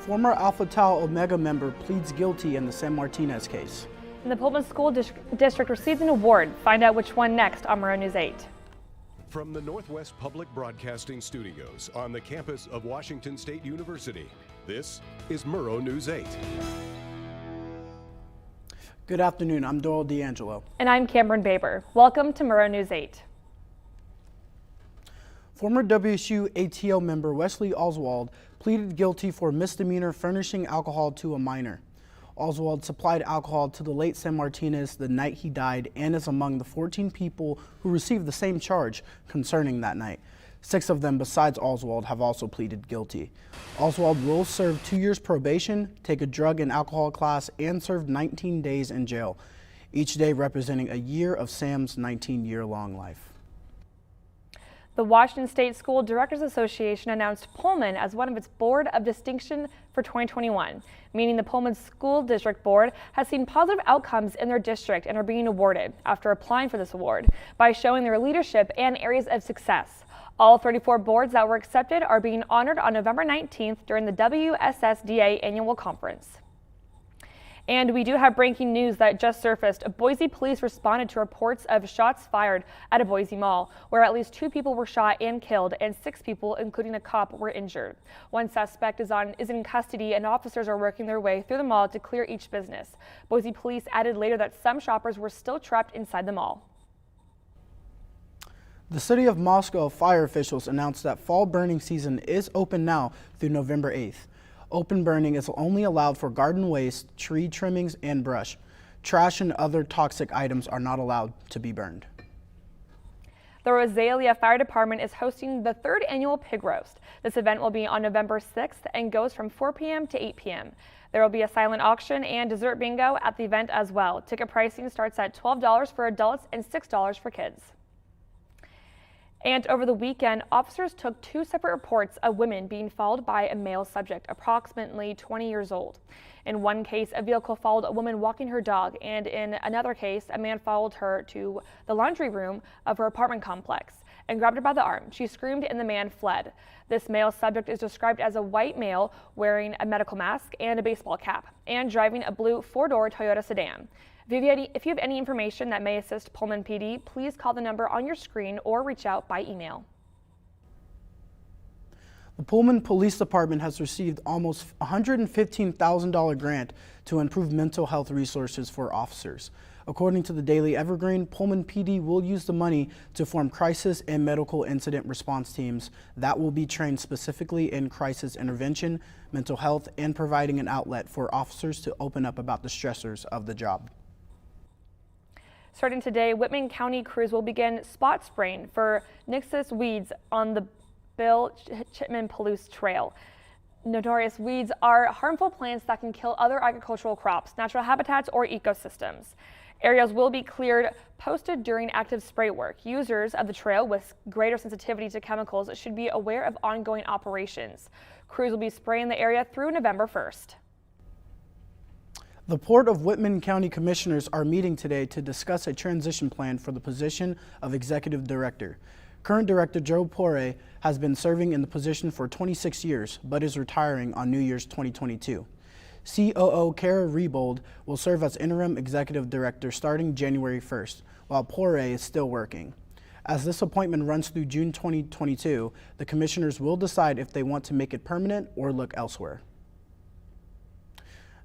Former Alpha Tau Omega member pleads guilty in the San Martinez case. And the Pullman School District receives an award. Find out which one next on Murrow News 8. From the Northwest Public Broadcasting Studios on the campus of Washington State University, this is Murrow News 8. Good afternoon, I'm Doyle D'Angelo. And I'm Cameron Baber. Welcome to Murrow News 8. Former WSU ATO member Wesley Oswald pleaded guilty for misdemeanor furnishing alcohol to a minor. Oswald supplied alcohol to the late San Martinez the night he died and is among the 14 people who received the same charge concerning that night. 6 of them besides Oswald have also pleaded guilty. Oswald will serve 2 years probation, take a drug and alcohol class, and serve 19 days in jail, each day representing a year of Sam's 19-year-long life. The Washington State School Directors Association announced Pullman as one of its Board of Distinction for 2021, meaning the Pullman School District Board has seen positive outcomes in their district and are being awarded after applying for this award by showing their leadership and areas of success. All 34 boards that were accepted are being honored on November 19th during the WSSDA annual conference. And we do have breaking news that just surfaced. Boise police responded to reports of shots fired at a Boise mall, where at least 2 people were shot and killed, and 6 people, including a cop, were injured. One suspect is in custody, and officers are working their way through the mall to clear each business. Boise police added later that some shoppers were still trapped inside the mall. The city of Moscow fire officials announced that fall burning season is open now through November 8th. Open burning is only allowed for garden waste, tree trimmings, and brush. Trash and other toxic items are not allowed to be burned. The Rosalia Fire Department is hosting the 3rd annual pig roast. This event will be on November 6th and goes from 4 p.m. to 8 p.m. There will be a silent auction and dessert bingo at the event as well. Ticket pricing starts at $12 for adults and $6 for kids. And over the weekend, officers took 2 separate reports of women being followed by a male subject, approximately 20 years old. In one case, a vehicle followed a woman walking her dog, and in another case, a man followed her to the laundry room of her apartment complex and grabbed her by the arm. She screamed and the man fled. This male subject is described as a white male wearing a medical mask and a baseball cap and driving a blue 4-door Toyota sedan. If you have any information that may assist Pullman PD, please call the number on your screen or reach out by email. The Pullman Police Department has received almost $115,000 grant to improve mental health resources for officers. According to the Daily Evergreen, Pullman PD will use the money to form crisis and medical incident response teams that will be trained specifically in crisis intervention, mental health, and providing an outlet for officers to open up about the stressors of the job. Starting today, Whitman County crews will begin spot spraying for Nixus weeds on the Bill Chipman-Palouse Trail. Notorious weeds are harmful plants that can kill other agricultural crops, natural habitats, or ecosystems. Areas will be cleared, posted during active spray work. Users of the trail with greater sensitivity to chemicals should be aware of ongoing operations. Crews will be spraying the area through November 1st. The Port of Whitman County Commissioners are meeting today to discuss a transition plan for the position of Executive Director. Current Director Joe Poirier has been serving in the position for 26 years, but is retiring on New Year's 2022. COO Kara Rebold will serve as Interim Executive Director starting January 1st, while Poirier is still working. As this appointment runs through June 2022, the Commissioners will decide if they want to make it permanent or look elsewhere.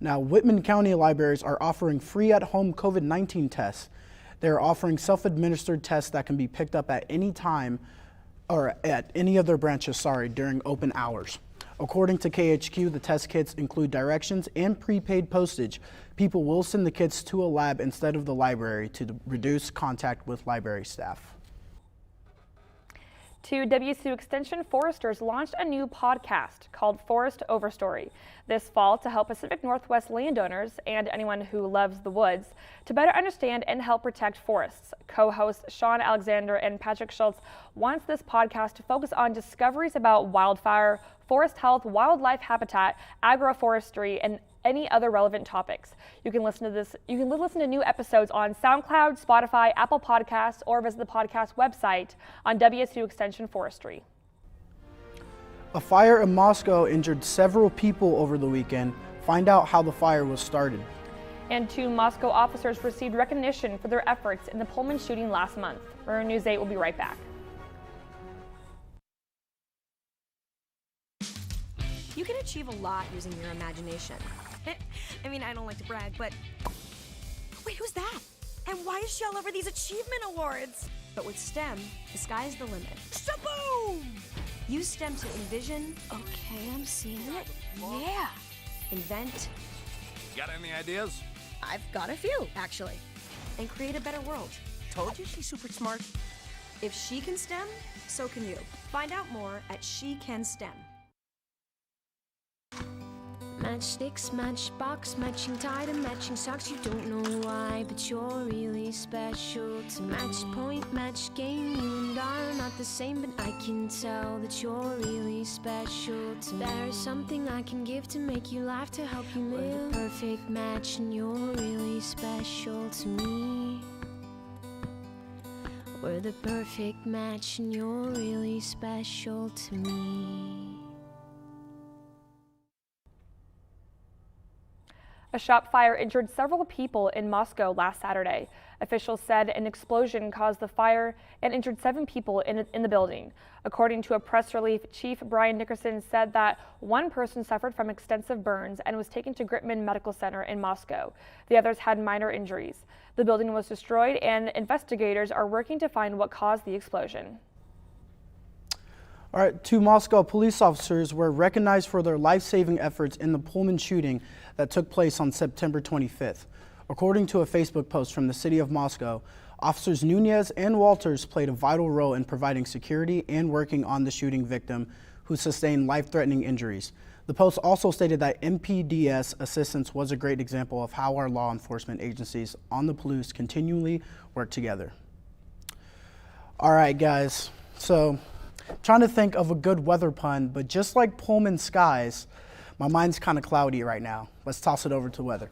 Now, Whitman County libraries are offering free at-home COVID-19 tests. They're offering self-administered tests that can be picked up at any time or at any of their branches, during open hours. According to KHQ, the test kits include directions and prepaid postage. People will send the kits to a lab instead of the library to reduce contact with library staff. 2 WSU Extension foresters launched a new podcast called Forest Overstory this fall to help Pacific Northwest landowners and anyone who loves the woods to better understand and help protect forests. Co-hosts Sean Alexander and Patrick Schultz wants this podcast to focus on discoveries about wildfire, forest health, wildlife habitat, agroforestry, and any other relevant topics. You can listen to new episodes on SoundCloud, Spotify, Apple Podcasts, or visit the podcast website on WSU Extension Forestry. A fire in Moscow injured several people over the weekend. Find out how the fire was started. And 2 Moscow officers received recognition for their efforts in the Pullman shooting last month. Murrow News 8 will be right back. You can achieve a lot using your imagination. I mean, I don't like to brag, but... Wait, who's that? And why is she all over these achievement awards? But with STEM, the sky's the limit. Shaboom! Use STEM to envision... Okay, I'm seeing it. Yeah. Invent... Got any ideas? I've got a few, actually. And create a better world. Told you she's super smart. If she can STEM, so can you. Find out more at She Can STEM. Matchsticks, matchbox, matching tie to matching socks. You don't know why, but you're really special to match point, match game. You and I are not the same, but I can tell that you're really special to me. There is something I can give to make you laugh, to help you live. We're the perfect match, and you're really special to me. We're the perfect match, and you're really special to me. A shop fire injured several people in Moscow last Saturday. Officials said an explosion caused the fire and injured 7 people in the building. According to a press release, Chief Brian Nickerson said that 1 person suffered from extensive burns and was taken to Gritman Medical Center in Moscow. The others had minor injuries. The building was destroyed, and investigators are working to find what caused the explosion. All right, 2 Moscow police officers were recognized for their life-saving efforts in the Pullman shooting that took place on September 25th. According to a Facebook post from the city of Moscow, officers Nunez and Walters played a vital role in providing security and working on the shooting victim, who sustained life-threatening injuries. The post also stated that MPDS assistance was a great example of how our law enforcement agencies on the police continually work together. All right, guys, so trying to think of a good weather pun, but just like Pullman skies, my mind's kind of cloudy right now. Let's toss it over to weather.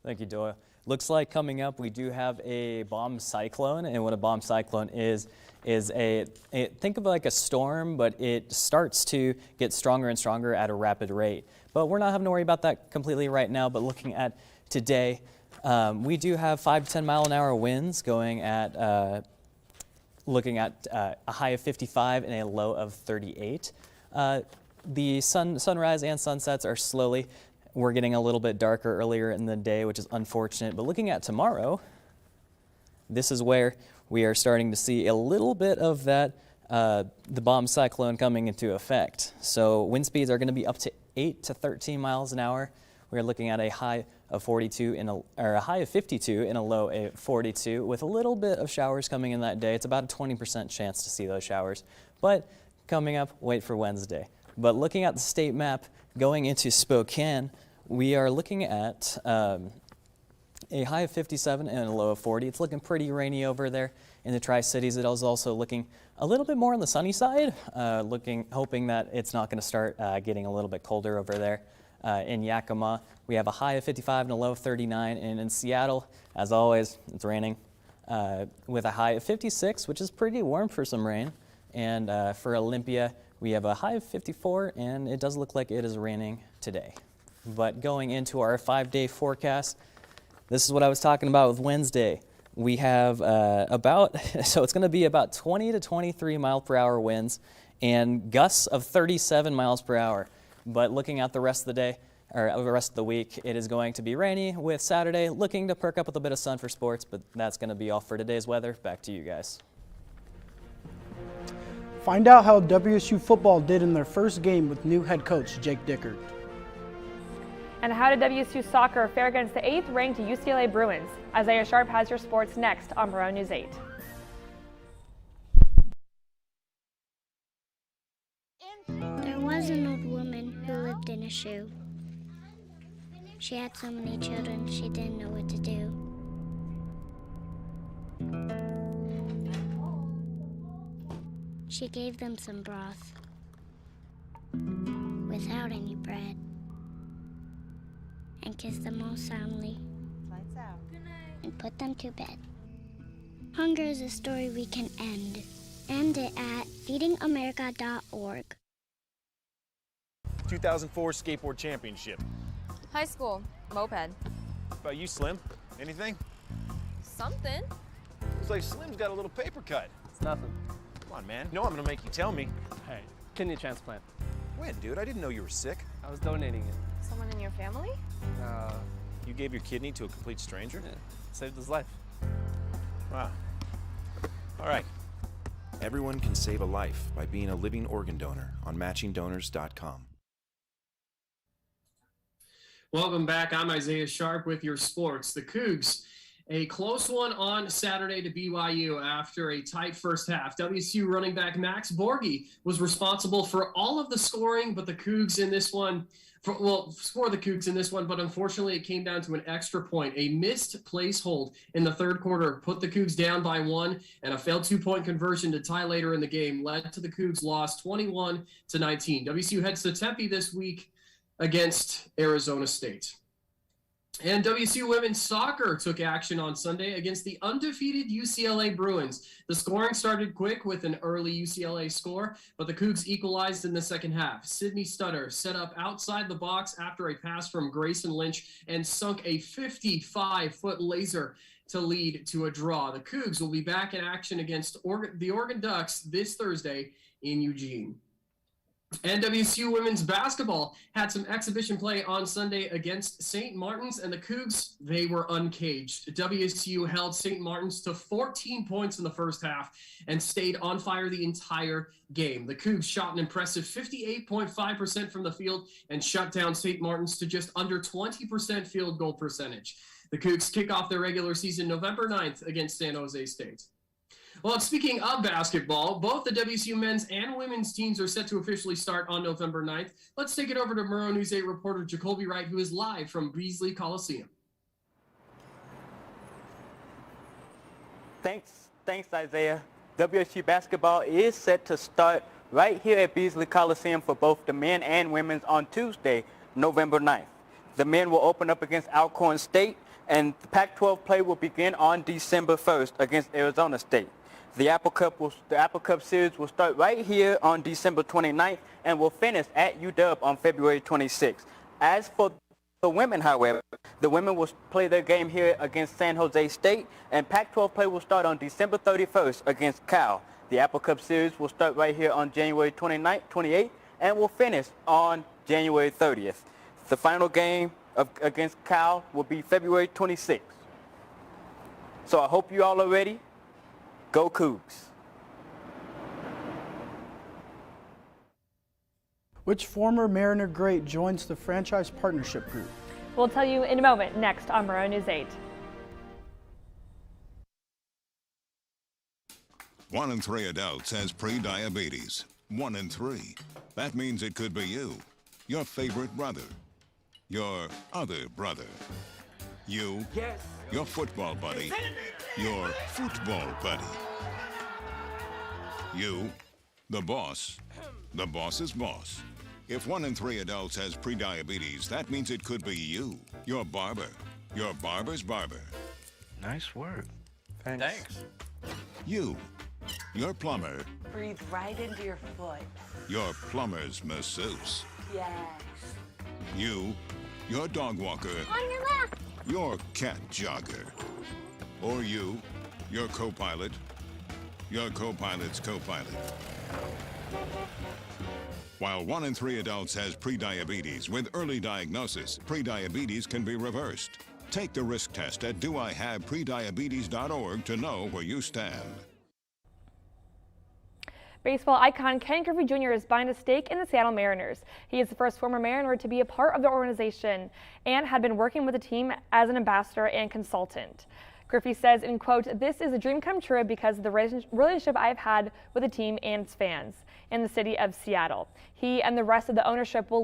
Thank you, Doyle. Looks like coming up we do have a bomb cyclone, and what a bomb cyclone is think of it like a storm, but it starts to get stronger and stronger at a rapid rate. But we're not having to worry about that completely right now, but looking at today, we do have 5 to 10 mile an hour winds going at looking at a high of 55 and a low of 38. The sunrise and sunsets are slowly, we're getting a little bit darker earlier in the day, which is unfortunate. But looking at tomorrow, this is where we are starting to see a little bit of that, the bomb cyclone coming into effect. So wind speeds are going to be up to 8 to 13 miles an hour. We're looking at a high of 42 or a high of 52 and a low of 42, with a little bit of showers coming in that day. It's about a 20% chance to see those showers. But coming up, wait for Wednesday. But looking at the state map going into Spokane, we are looking at a high of 57 and a low of 40. It's looking pretty rainy over there in the Tri-Cities. It is also looking a little bit more on the sunny side, hoping that it's not going to start getting a little bit colder over there. In Yakima, we have a high of 55 and a low of 39. And in Seattle, as always, it's raining with a high of 56, which is pretty warm for some rain. And for Olympia, we have a high of 54, and it does look like it is raining today. But going into our 5-day forecast, this is what I was talking about with Wednesday. We have so it's going to be about 20 to 23 mile per hour winds and gusts of 37 miles per hour. But looking at the rest of the day, or the rest of the week, it is going to be rainy, with Saturday looking to perk up with a bit of sun for sports. But that's going to be all for today's weather. Back to you guys. Find out how WSU football did in their first game with new head coach Jake Dickert. And how did WSU soccer fare against the 8th-ranked UCLA Bruins? Isaiah Sharp has your sports next on Murrow News 8. There was an old woman who lived in a shoe. She had so many children she didn't know what to do. She gave them some broth without any bread and kissed them all soundly and put them to bed. Hunger is a story we can end. End it at feedingamerica.org. 2004 Skateboard Championship. High school, moped. How about you, Slim? Anything? Something. Looks like Slim's got a little paper cut. It's nothing. Come on, man. No, I'm gonna make you tell me. Hey, kidney transplant. When, dude? I didn't know you were sick. I was donating it. Someone in your family? You gave your kidney to a complete stranger? Yeah, saved his life. Wow. All right. Everyone can save a life by being a living organ donor on matchingdonors.com. Welcome back. I'm Isaiah Sharp with your sports. The Cougs, a close one on Saturday to BYU after a tight first half. WSU running back Max Borghi was responsible for all of the scoring, but the Cougs in this one, for the Cougs in this one, but unfortunately it came down to an extra point. A missed place hold in the third quarter put the Cougs down by 1, and a failed 2-point conversion to tie later in the game led to the Cougs' loss 21-19. WSU heads to Tempe this week against Arizona State. And WSU women's soccer took action on Sunday against the undefeated UCLA Bruins. The scoring started quick with an early UCLA score, but the Cougs equalized in the second half. Sydney Stutter set up outside the box after a pass from Grayson Lynch and sunk a 55-foot laser to lead to a draw. The Cougs will be back in action against the Oregon Ducks this Thursday in Eugene. And WSU women's basketball had some exhibition play on Sunday against St. Martin's, and the Cougs, they were uncaged. WSU held St. Martin's to 14 points in the first half and stayed on fire the entire game. The Cougs shot an impressive 58.5% from the field and shut down St. Martin's to just under 20% field goal percentage. The Cougs kick off their regular season November 9th against San Jose State. Well, speaking of basketball, both the WSU men's and women's teams are set to officially start on November 9th. Let's take it over to Murrow News 8 reporter Jacoby Wright, who is live from Beasley Coliseum. Thanks, Isaiah. WSU basketball is set to start right here at Beasley Coliseum for both the men and women's on Tuesday, November 9th. The men will open up against Alcorn State, and the Pac-12 play will begin on December 1st against Arizona State. The Apple Cup series will start right here on December 29th and will finish at UW on February 26th. As for the women, however, the women will play their game here against San Jose State, and Pac-12 play will start on December 31st against Cal. The Apple Cup series will start right here on January 29th, 28th, and will finish on January 30th. The final game against Cal will be February 26th. So I hope you all are ready. Go Cougs. Which former Mariner great joins the franchise partnership group? We'll tell you in a moment, next on Murrow News 8. 1 in 3 adults has pre-diabetes. 1 in 3. That means it could be you, your favorite brother, your other brother, you, your football buddy, your football buddy, you, the boss's boss. If 1 in 3 adults has prediabetes, that means it could be you, your barber, your barber's barber. Nice work. Thanks. You, your plumber, Breathe right into your foot. your plumber's masseuse. Yes. You, your dog walker, On your left. your cat jogger. Or you, your co-pilot, your co-pilot's co-pilot. While 1 in 3 adults has prediabetes, with early diagnosis, prediabetes can be reversed. Take the risk test at doihaveprediabetes.org to know where you stand. Baseball icon Ken Griffey Jr. is buying a stake in the Seattle Mariners. He is the first former Mariner to be a part of the organization and had been working with the team as an ambassador and consultant. Griffey says, in quote, "This is a dream come true because of the relationship I've had with the team and its fans in the city of Seattle. He and the rest of the ownership will